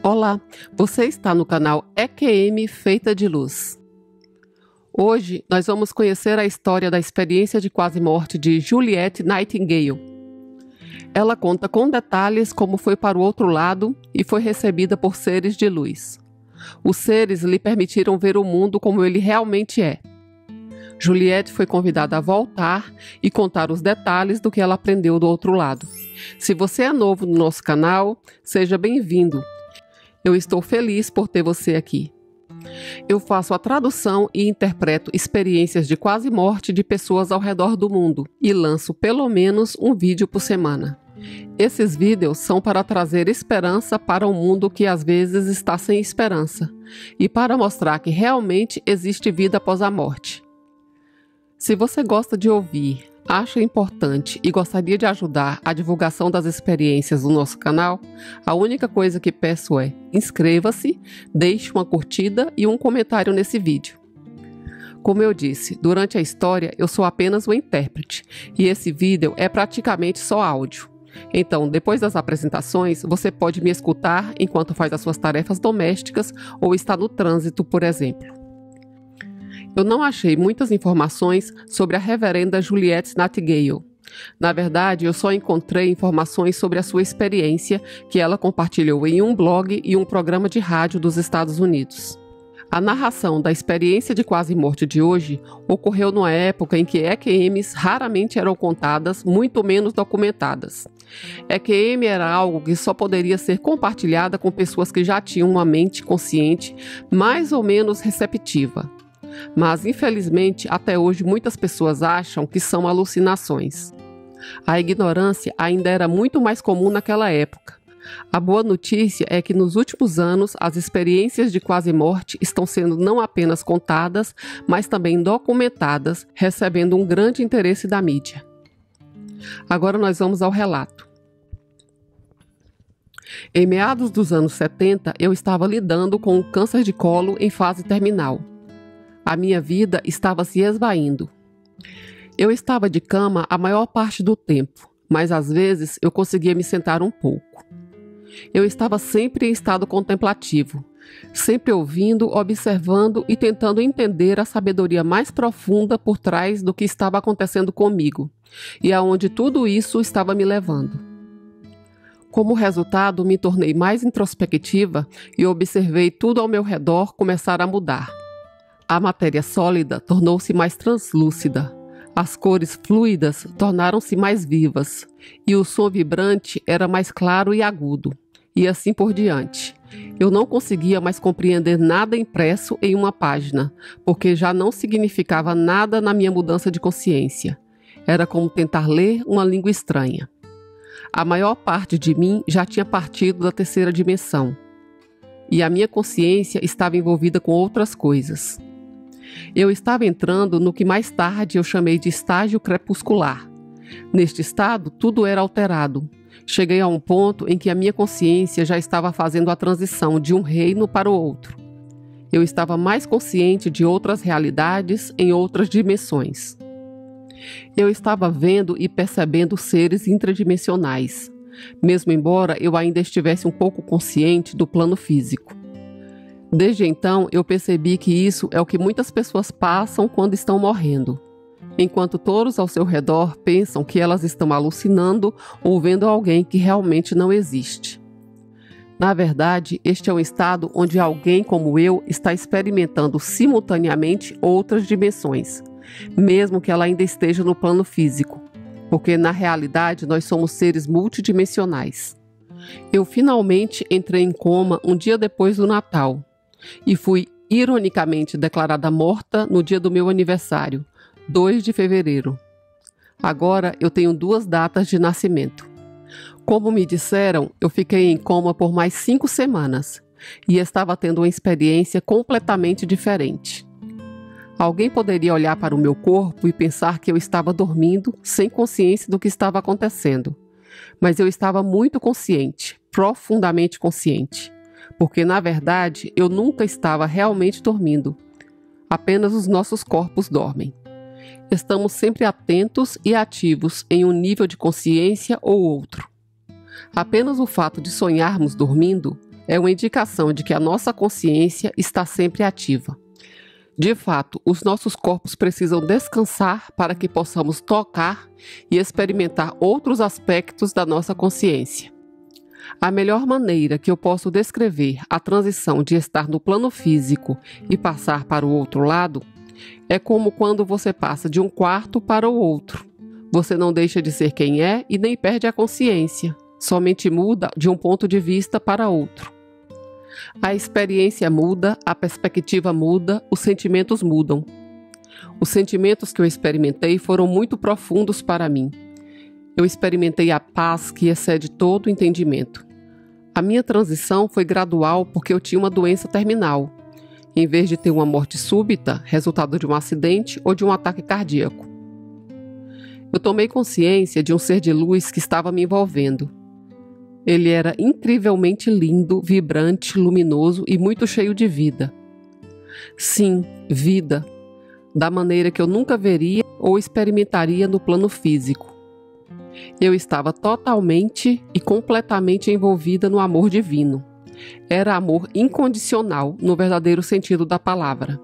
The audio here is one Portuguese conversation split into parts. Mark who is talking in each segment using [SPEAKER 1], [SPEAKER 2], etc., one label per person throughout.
[SPEAKER 1] Olá, você está no canal EQM Feita de Luz. Hoje nós vamos conhecer a história da experiência de quase morte de Juliette Nightingale. Ela conta com detalhes como foi para o outro lado e foi recebida por seres de luz. Os seres lhe permitiram ver o mundo como ele realmente é. Juliette foi convidada a voltar e contar os detalhes do que ela aprendeu do outro lado. Se você é novo no nosso canal, seja bem-vindo. Eu estou feliz por ter você aqui. Eu faço a tradução e interpreto experiências de quase morte de pessoas ao redor do mundo e lanço pelo menos um vídeo por semana. Esses vídeos são para trazer esperança para um mundo que às vezes está sem esperança e para mostrar que realmente existe vida após a morte. Se você gosta de ouvir, acha importante e gostaria de ajudar a divulgação das experiências do nosso canal, a única coisa que peço é inscreva-se, deixe uma curtida e um comentário nesse vídeo. Como eu disse, durante a história eu sou apenas o intérprete e esse vídeo é praticamente só áudio. Então, depois das apresentações, você pode me escutar enquanto faz as suas tarefas domésticas ou está no trânsito, por exemplo. Eu não achei muitas informações sobre a reverenda Juliette Nightingale. Na verdade, eu só encontrei informações sobre a sua experiência que ela compartilhou em um blog e um programa de rádio dos Estados Unidos. A narração da experiência de quase morte de hoje ocorreu numa época em que EQMs raramente eram contadas, muito menos documentadas. EQM era algo que só poderia ser compartilhada com pessoas que já tinham uma mente consciente mais ou menos receptiva. Mas, infelizmente, até hoje muitas pessoas acham que são alucinações. A ignorância ainda era muito mais comum naquela época. A boa notícia é que nos últimos anos as experiências de quase morte estão sendo não apenas contadas, mas também documentadas, recebendo um grande interesse da mídia. Agora nós vamos ao relato. Em meados dos anos 70, eu estava lidando com um câncer de colo em fase terminal. A minha vida estava se esvaindo. Eu estava de cama a maior parte do tempo, mas às vezes eu conseguia me sentar um pouco. Eu estava sempre em estado contemplativo, sempre ouvindo, observando e tentando entender a sabedoria mais profunda por trás do que estava acontecendo comigo e aonde tudo isso estava me levando. Como resultado, me tornei mais introspectiva e observei tudo ao meu redor começar a mudar. A matéria sólida tornou-se mais translúcida, as cores fluidas tornaram-se mais vivas e o som vibrante era mais claro e agudo, e assim por diante. Eu não conseguia mais compreender nada impresso em uma página, porque já não significava nada na minha mudança de consciência. Era como tentar ler uma língua estranha. A maior parte de mim já tinha partido da terceira dimensão, e a minha consciência estava envolvida com outras coisas. Eu estava entrando no que mais tarde eu chamei de estágio crepuscular. Neste estado, tudo era alterado. Cheguei a um ponto em que a minha consciência já estava fazendo a transição de um reino para o outro. Eu estava mais consciente de outras realidades em outras dimensões. Eu estava vendo e percebendo seres intradimensionais, mesmo embora eu ainda estivesse um pouco consciente do plano físico. Desde então, eu percebi que isso é o que muitas pessoas passam quando estão morrendo, enquanto todos ao seu redor pensam que elas estão alucinando ou vendo alguém que realmente não existe. Na verdade, este é um estado onde alguém como eu está experimentando simultaneamente outras dimensões, mesmo que ela ainda esteja no plano físico, porque na realidade nós somos seres multidimensionais. Eu finalmente entrei em coma um dia depois do Natal e fui ironicamente declarada morta no dia do meu aniversário, 2 de fevereiro. Agora eu tenho 2 datas de nascimento. Como me disseram, eu fiquei em coma por mais 5 semanas e estava tendo uma experiência completamente diferente. Alguém poderia olhar para o meu corpo e pensar que eu estava dormindo sem consciência do que estava acontecendo. Mas eu estava muito consciente, profundamente consciente, porque na verdade eu nunca estava realmente dormindo. Apenas os nossos corpos dormem. Estamos sempre atentos e ativos em um nível de consciência ou outro. Apenas o fato de sonharmos dormindo é uma indicação de que a nossa consciência está sempre ativa. De fato, os nossos corpos precisam descansar para que possamos tocar e experimentar outros aspectos da nossa consciência. A melhor maneira que eu posso descrever a transição de estar no plano físico e passar para o outro lado é como quando você passa de um quarto para o outro. Você não deixa de ser quem é e nem perde a consciência, somente muda de um ponto de vista para outro. A experiência muda, a perspectiva muda, os sentimentos mudam. Os sentimentos que eu experimentei foram muito profundos para mim. Eu experimentei a paz que excede todo o entendimento. A minha transição foi gradual porque eu tinha uma doença terminal, em vez de ter uma morte súbita, resultado de um acidente ou de um ataque cardíaco. Eu tomei consciência de um ser de luz que estava me envolvendo. Ele era incrivelmente lindo, vibrante, luminoso e muito cheio de vida. Sim, vida, da maneira que eu nunca veria ou experimentaria no plano físico. Eu estava totalmente e completamente envolvida no amor divino. Era amor incondicional, no verdadeiro sentido da palavra.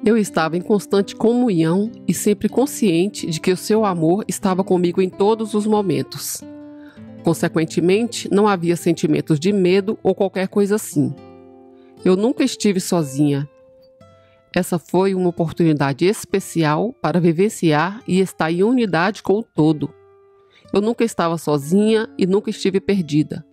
[SPEAKER 1] Eu estava em constante comunhão e sempre consciente de que o seu amor estava comigo em todos os momentos. Consequentemente, não havia sentimentos de medo ou qualquer coisa assim. Eu nunca estive sozinha. Essa foi uma oportunidade especial para vivenciar e estar em unidade com o todo. Eu nunca estava sozinha e nunca estive perdida.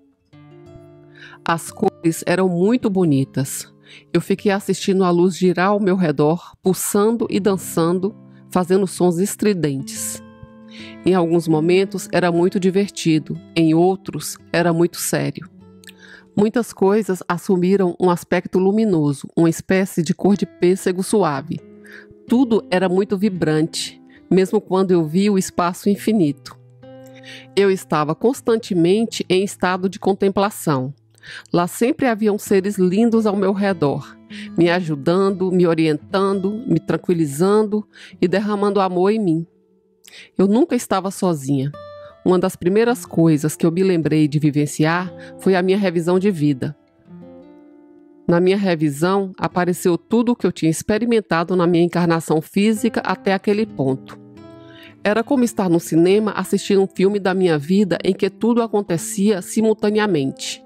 [SPEAKER 1] As cores eram muito bonitas. Eu fiquei assistindo a luz girar ao meu redor, pulsando e dançando, fazendo sons estridentes. Em alguns momentos era muito divertido, em outros era muito sério. Muitas coisas assumiram um aspecto luminoso, uma espécie de cor de pêssego suave. Tudo era muito vibrante, mesmo quando eu via o espaço infinito. Eu estava constantemente em estado de contemplação. Lá sempre haviam seres lindos ao meu redor, me ajudando, me orientando, me tranquilizando e derramando amor em mim. Eu nunca estava sozinha. Uma das primeiras coisas que eu me lembrei de vivenciar foi a minha revisão de vida. Na minha revisão, apareceu tudo o que eu tinha experimentado na minha encarnação física até aquele ponto. Era como estar no cinema assistindo um filme da minha vida em que tudo acontecia simultaneamente.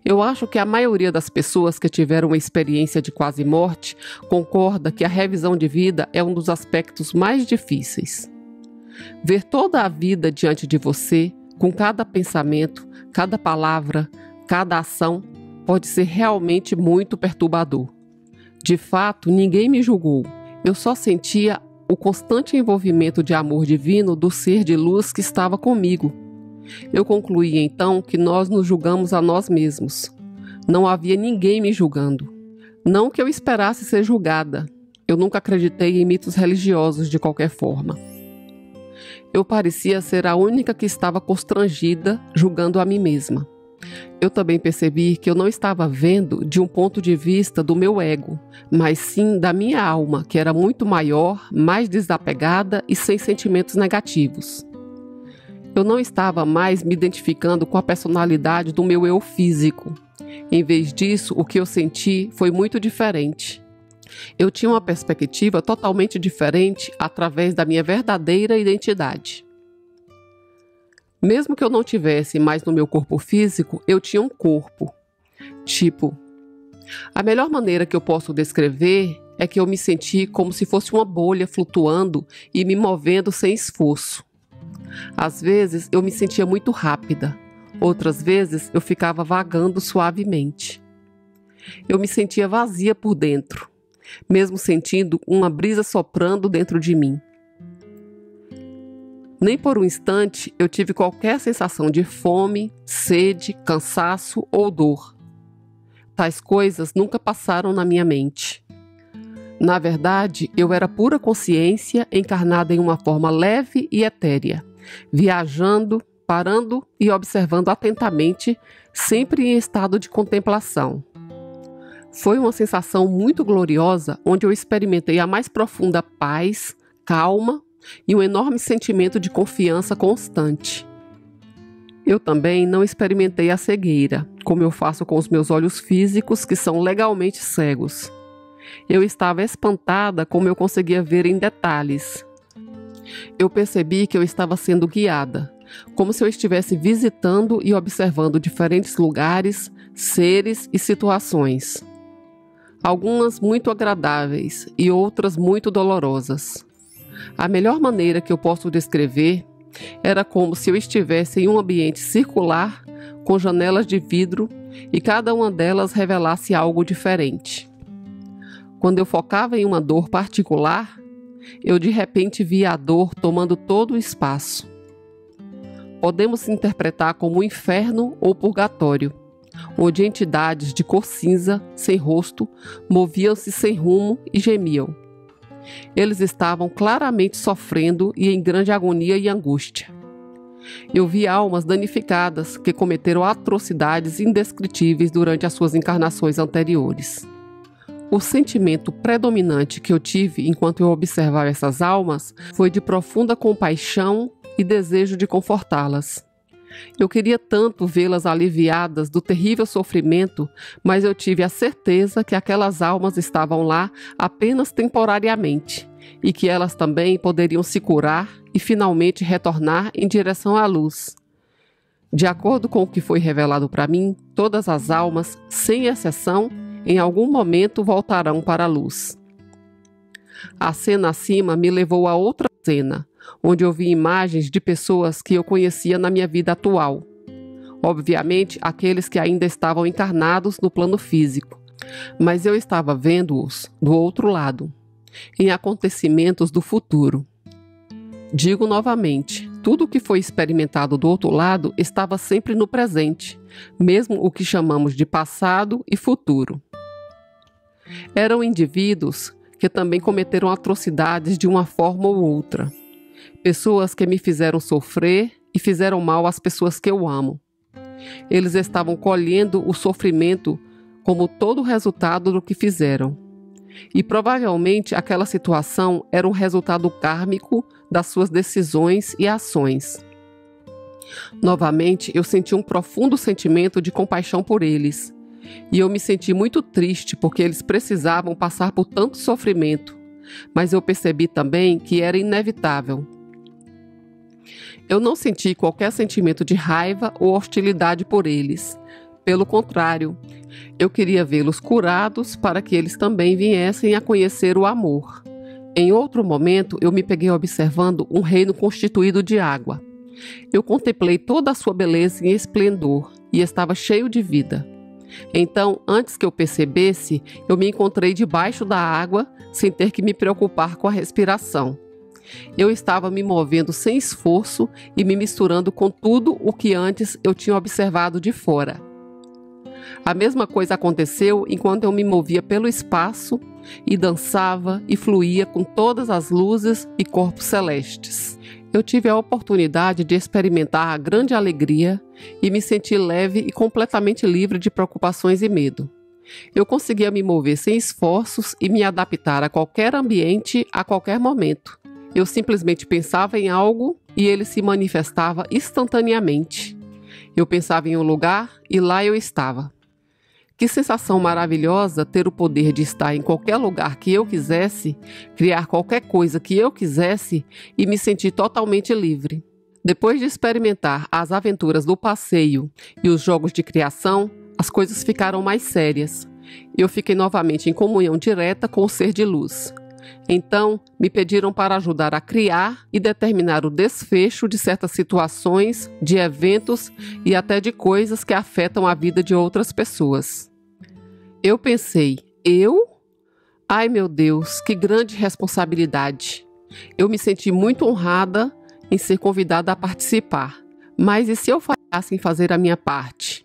[SPEAKER 1] Eu acho que a maioria das pessoas que tiveram uma experiência de quase morte concorda que a revisão de vida é um dos aspectos mais difíceis. Ver toda a vida diante de você, com cada pensamento, cada palavra, cada ação, pode ser realmente muito perturbador. De fato, ninguém me julgou. Eu só sentia o constante envolvimento de amor divino do ser de luz que estava comigo. Eu concluí então que nós nos julgamos a nós mesmos. Não havia ninguém me julgando. Não que eu esperasse ser julgada. Eu nunca acreditei em mitos religiosos de qualquer forma. Eu parecia ser a única que estava constrangida, julgando a mim mesma. Eu também percebi que eu não estava vendo de um ponto de vista do meu ego, mas sim da minha alma, que era muito maior, mais desapegada e sem sentimentos negativos. Eu não estava mais me identificando com a personalidade do meu eu físico. Em vez disso, o que eu senti foi muito diferente. Eu tinha uma perspectiva totalmente diferente através da minha verdadeira identidade. Mesmo que eu não tivesse mais no meu corpo físico, eu tinha um corpo. A melhor maneira que eu posso descrever é que eu me senti como se fosse uma bolha flutuando e me movendo sem esforço. Às vezes eu me sentia muito rápida, outras vezes eu ficava vagando suavemente. Eu me sentia vazia por dentro, mesmo sentindo uma brisa soprando dentro de mim. Nem por um instante eu tive qualquer sensação de fome, sede, cansaço ou dor. Tais coisas nunca passaram na minha mente. Na verdade, eu era pura consciência encarnada em uma forma leve e etérea, viajando, parando e observando atentamente, sempre em estado de contemplação. Foi uma sensação muito gloriosa, onde eu experimentei a mais profunda paz, calma e um enorme sentimento de confiança constante. Eu também não experimentei a cegueira, como eu faço com os meus olhos físicos, que são legalmente cegos. Eu estava espantada como eu conseguia ver em detalhes. Eu percebi que eu estava sendo guiada, como se eu estivesse visitando e observando diferentes lugares, seres e situações. Algumas muito agradáveis e outras muito dolorosas. A melhor maneira que eu posso descrever era como se eu estivesse em um ambiente circular com janelas de vidro e cada uma delas revelasse algo diferente. Quando eu focava em uma dor particular, eu de repente via a dor tomando todo o espaço. Podemos interpretar como um inferno ou purgatório, onde entidades de cor cinza, sem rosto, moviam-se sem rumo e gemiam. Eles estavam claramente sofrendo e em grande agonia e angústia. Eu vi almas danificadas que cometeram atrocidades indescritíveis durante as suas encarnações anteriores. O sentimento predominante que eu tive enquanto eu observava essas almas foi de profunda compaixão e desejo de confortá-las. Eu queria tanto vê-las aliviadas do terrível sofrimento, mas eu tive a certeza que aquelas almas estavam lá apenas temporariamente e que elas também poderiam se curar e finalmente retornar em direção à luz. De acordo com o que foi revelado para mim, todas as almas, sem exceção, em algum momento voltarão para a luz. A cena acima me levou a outra cena, onde eu vi imagens de pessoas que eu conhecia na minha vida atual. Obviamente, aqueles que ainda estavam encarnados no plano físico, mas eu estava vendo-os do outro lado, em acontecimentos do futuro. Digo novamente, tudo o que foi experimentado do outro lado estava sempre no presente, mesmo o que chamamos de passado e futuro. Eram indivíduos que também cometeram atrocidades de uma forma ou outra. Pessoas que me fizeram sofrer e fizeram mal às pessoas que eu amo. Eles estavam colhendo o sofrimento como todo o resultado do que fizeram. E provavelmente aquela situação era um resultado kármico das suas decisões e ações. Novamente, eu senti um profundo sentimento de compaixão por eles. E eu me senti muito triste porque eles precisavam passar por tanto sofrimento. Mas eu percebi também que era inevitável. Eu não senti qualquer sentimento de raiva ou hostilidade por eles. Pelo contrário, eu queria vê-los curados para que eles também viessem a conhecer o amor. Em outro momento, eu me peguei observando um reino constituído de água. Eu contemplei toda a sua beleza e esplendor e estava cheio de vida. Então, antes que eu percebesse, eu me encontrei debaixo da água, sem ter que me preocupar com a respiração. Eu estava me movendo sem esforço e me misturando com tudo o que antes eu tinha observado de fora. A mesma coisa aconteceu enquanto eu me movia pelo espaço e dançava e fluía com todas as luzes e corpos celestes. Eu tive a oportunidade de experimentar a grande alegria e me senti leve e completamente livre de preocupações e medo. Eu conseguia me mover sem esforços e me adaptar a qualquer ambiente, a qualquer momento. Eu simplesmente pensava em algo e ele se manifestava instantaneamente. Eu pensava em um lugar e lá eu estava. Que sensação maravilhosa ter o poder de estar em qualquer lugar que eu quisesse, criar qualquer coisa que eu quisesse e me sentir totalmente livre. Depois de experimentar as aventuras do passeio e os jogos de criação, as coisas ficaram mais sérias. Eu fiquei novamente em comunhão direta com o ser de luz. Então, me pediram para ajudar a criar e determinar o desfecho de certas situações, de eventos e até de coisas que afetam a vida de outras pessoas. Eu pensei, eu? Ai meu Deus, que grande responsabilidade! Eu me senti muito honrada em ser convidada a participar. Mas e se eu falhasse em fazer a minha parte?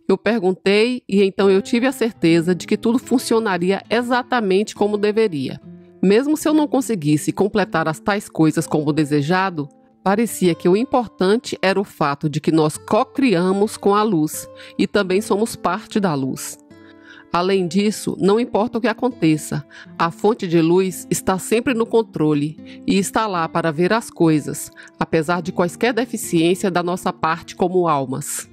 [SPEAKER 1] Eu perguntei e então eu tive a certeza de que tudo funcionaria exatamente como deveria. Mesmo se eu não conseguisse completar as tais coisas como desejado, parecia que o importante era o fato de que nós co-criamos com a luz e também somos parte da luz. Além disso, não importa o que aconteça, a fonte de luz está sempre no controle e está lá para ver as coisas, apesar de quaisquer deficiência da nossa parte como almas.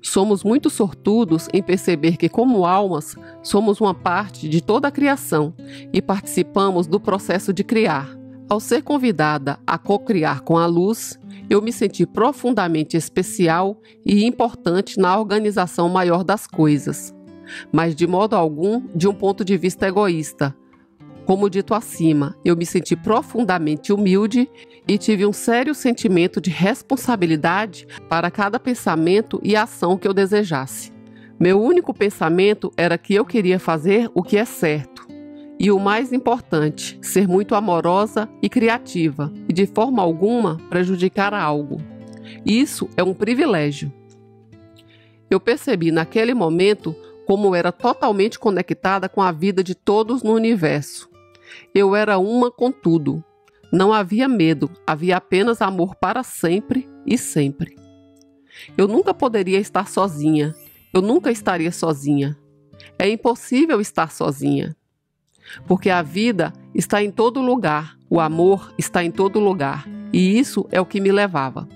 [SPEAKER 1] Somos muito sortudos em perceber que, como almas, somos uma parte de toda a criação e participamos do processo de criar. Ao ser convidada a co-criar com a luz, eu me senti profundamente especial e importante na organização maior das coisas, mas de modo algum de um ponto de vista egoísta. Como dito acima, eu me senti profundamente humilde e tive um sério sentimento de responsabilidade para cada pensamento e ação que eu desejasse. Meu único pensamento era que eu queria fazer o que é certo. E o mais importante, ser muito amorosa e criativa, e de forma alguma prejudicar algo. Isso é um privilégio. Eu percebi naquele momento como era totalmente conectada com a vida de todos no universo. Eu era uma com tudo. Não havia medo, havia apenas amor para sempre e sempre. Eu nunca poderia estar sozinha. Eu nunca estaria sozinha. É impossível estar sozinha. Porque a vida está em todo lugar, o amor está em todo lugar, e isso é o que me levava.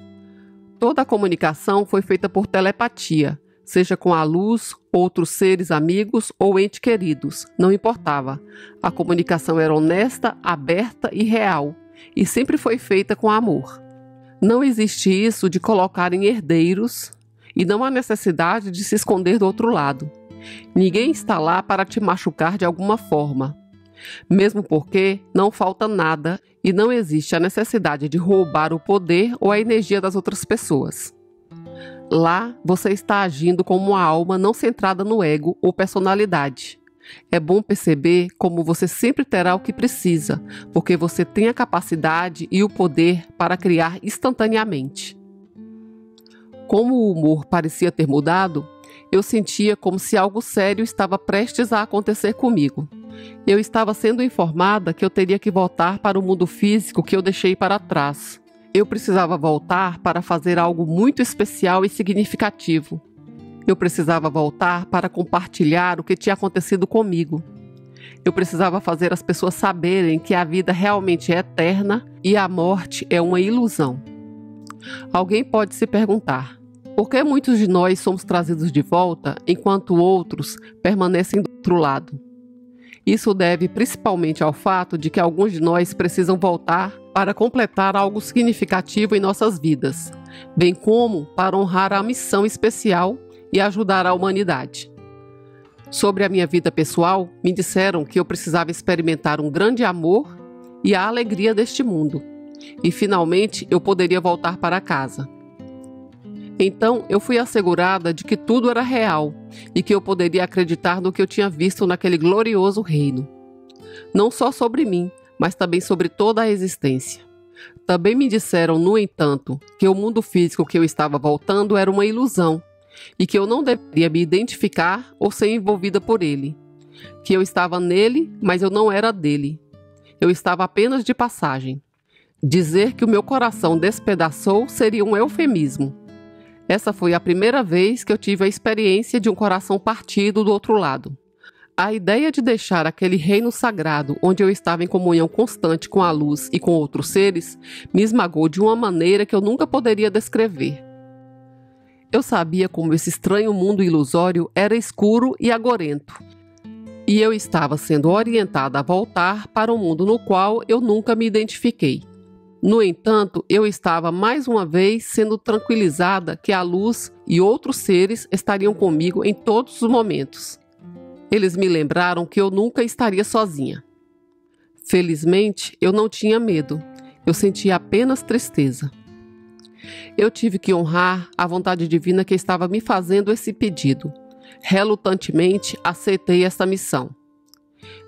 [SPEAKER 1] Toda a comunicação foi feita por telepatia, seja com a luz, outros seres amigos ou entes queridos, não importava. A comunicação era honesta, aberta e real, e sempre foi feita com amor. Não existe isso de colocar em herdeiros, e não há necessidade de se esconder do outro lado. Ninguém está lá para te machucar de alguma forma. Mesmo porque não falta nada e não existe a necessidade de roubar o poder ou a energia das outras pessoas. Lá, você está agindo como uma alma não centrada no ego ou personalidade. É bom perceber como você sempre terá o que precisa, porque você tem a capacidade e o poder para criar instantaneamente. Como o humor parecia ter mudado, eu sentia como se algo sério estava prestes a acontecer comigo. Eu estava sendo informada que eu teria que voltar para o mundo físico que eu deixei para trás. Eu precisava voltar para fazer algo muito especial e significativo. Eu precisava voltar para compartilhar o que tinha acontecido comigo. Eu precisava fazer as pessoas saberem que a vida realmente é eterna e a morte é uma ilusão. Alguém pode se perguntar: por que muitos de nós somos trazidos de volta enquanto outros permanecem do outro lado? Isso deve principalmente ao fato de que alguns de nós precisam voltar para completar algo significativo em nossas vidas, bem como para honrar a missão especial e ajudar a humanidade. Sobre a minha vida pessoal, me disseram que eu precisava experimentar um grande amor e a alegria deste mundo, e finalmente eu poderia voltar para casa. Então eu fui assegurada de que tudo era real e que eu poderia acreditar no que eu tinha visto naquele glorioso reino. Não só sobre mim, mas também sobre toda a existência. Também me disseram, no entanto, que o mundo físico que eu estava voltando era uma ilusão e que eu não deveria me identificar ou ser envolvida por ele. Que eu estava nele, mas eu não era dele. Eu estava apenas de passagem. Dizer que o meu coração despedaçou seria um eufemismo. Essa foi a primeira vez que eu tive a experiência de um coração partido do outro lado. A ideia de deixar aquele reino sagrado, onde eu estava em comunhão constante com a luz e com outros seres, me esmagou de uma maneira que eu nunca poderia descrever. Eu sabia como esse estranho mundo ilusório era escuro e agorento, e eu estava sendo orientada a voltar para um mundo no qual eu nunca me identifiquei. No entanto, eu estava mais uma vez sendo tranquilizada que a luz e outros seres estariam comigo em todos os momentos. Eles me lembraram que eu nunca estaria sozinha. Felizmente, eu não tinha medo, eu sentia apenas tristeza. Eu tive que honrar a vontade divina que estava me fazendo esse pedido. Relutantemente, aceitei essa missão.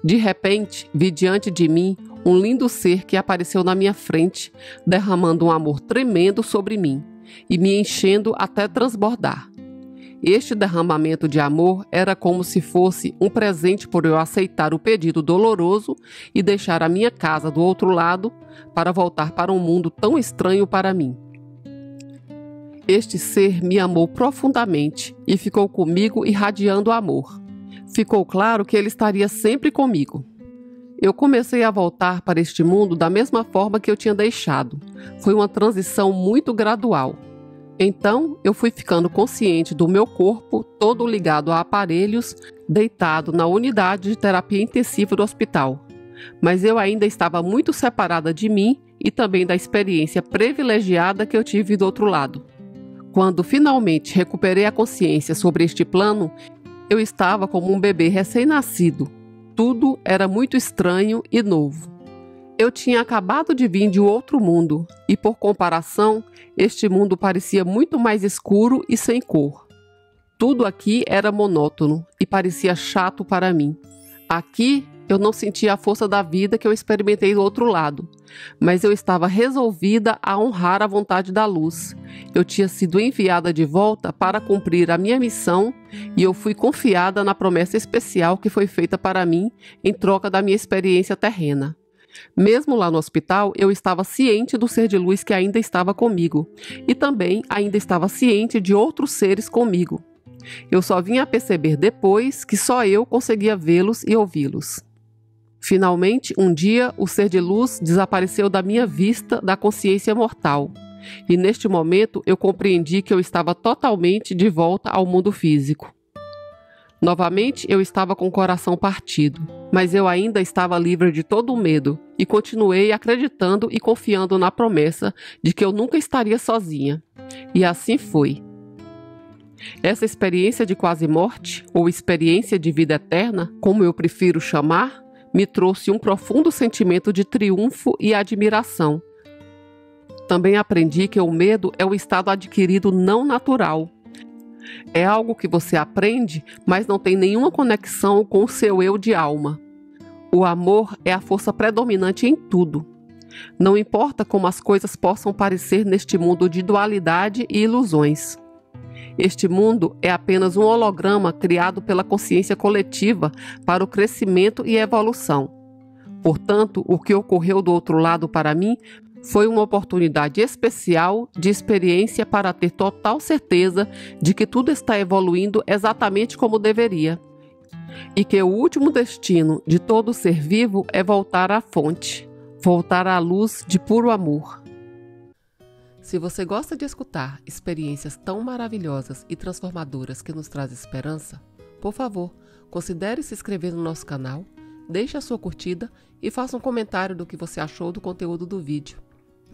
[SPEAKER 1] De repente, vi diante de mim um lindo ser que apareceu na minha frente, derramando um amor tremendo sobre mim e me enchendo até transbordar. Este derramamento de amor era como se fosse um presente por eu aceitar o pedido doloroso e deixar a minha casa do outro lado para voltar para um mundo tão estranho para mim. Este ser me amou profundamente e ficou comigo irradiando amor. Ficou claro que ele estaria sempre comigo. Eu comecei a voltar para este mundo da mesma forma que eu tinha deixado. Foi uma transição muito gradual. Então, eu fui ficando consciente do meu corpo, todo ligado a aparelhos, deitado na unidade de terapia intensiva do hospital. Mas eu ainda estava muito separada de mim e também da experiência privilegiada que eu tive do outro lado. Quando finalmente recuperei a consciência sobre este plano, eu estava como um bebê recém-nascido. Tudo era muito estranho e novo. Eu tinha acabado de vir de outro mundo e, por comparação, este mundo parecia muito mais escuro e sem cor. Tudo aqui era monótono e parecia chato para mim. Aqui eu não sentia a força da vida que eu experimentei do outro lado, mas eu estava resolvida a honrar a vontade da luz. Eu tinha sido enviada de volta para cumprir a minha missão e eu fui confiada na promessa especial que foi feita para mim em troca da minha experiência terrena. Mesmo lá no hospital, eu estava ciente do ser de luz que ainda estava comigo e também ainda estava ciente de outros seres comigo. Eu só vim a perceber depois que só eu conseguia vê-los e ouvi-los. Finalmente, um dia, o ser de luz desapareceu da minha vista da consciência mortal. E neste momento eu compreendi que eu estava totalmente de volta ao mundo físico. Novamente eu estava com o coração partido, mas eu ainda estava livre de todo o medo e continuei acreditando e confiando na promessa de que eu nunca estaria sozinha. E assim foi. Essa experiência de quase morte, ou experiência de vida eterna, como eu prefiro chamar, me trouxe um profundo sentimento de triunfo e admiração. Também aprendi que o medo é um estado adquirido não natural. É algo que você aprende, mas não tem nenhuma conexão com o seu eu de alma. O amor é a força predominante em tudo. Não importa como as coisas possam parecer neste mundo de dualidade e ilusões. Este mundo é apenas um holograma criado pela consciência coletiva para o crescimento e evolução. Portanto, o que ocorreu do outro lado para mim foi uma oportunidade especial de experiência para ter total certeza de que tudo está evoluindo exatamente como deveria e que o último destino de todo ser vivo é voltar à fonte, voltar à luz de puro amor. Se você gosta de escutar experiências tão maravilhosas e transformadoras que nos traz esperança, por favor, considere se inscrever no nosso canal, deixe a sua curtida e faça um comentário do que você achou do conteúdo do vídeo.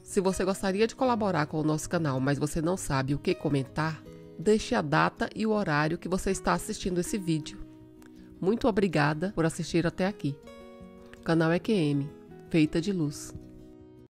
[SPEAKER 1] Se você gostaria de colaborar com o nosso canal, mas você não sabe o que comentar, deixe a data e o horário que você está assistindo esse vídeo. Muito obrigada por assistir até aqui. Canal EQM, feita de luz.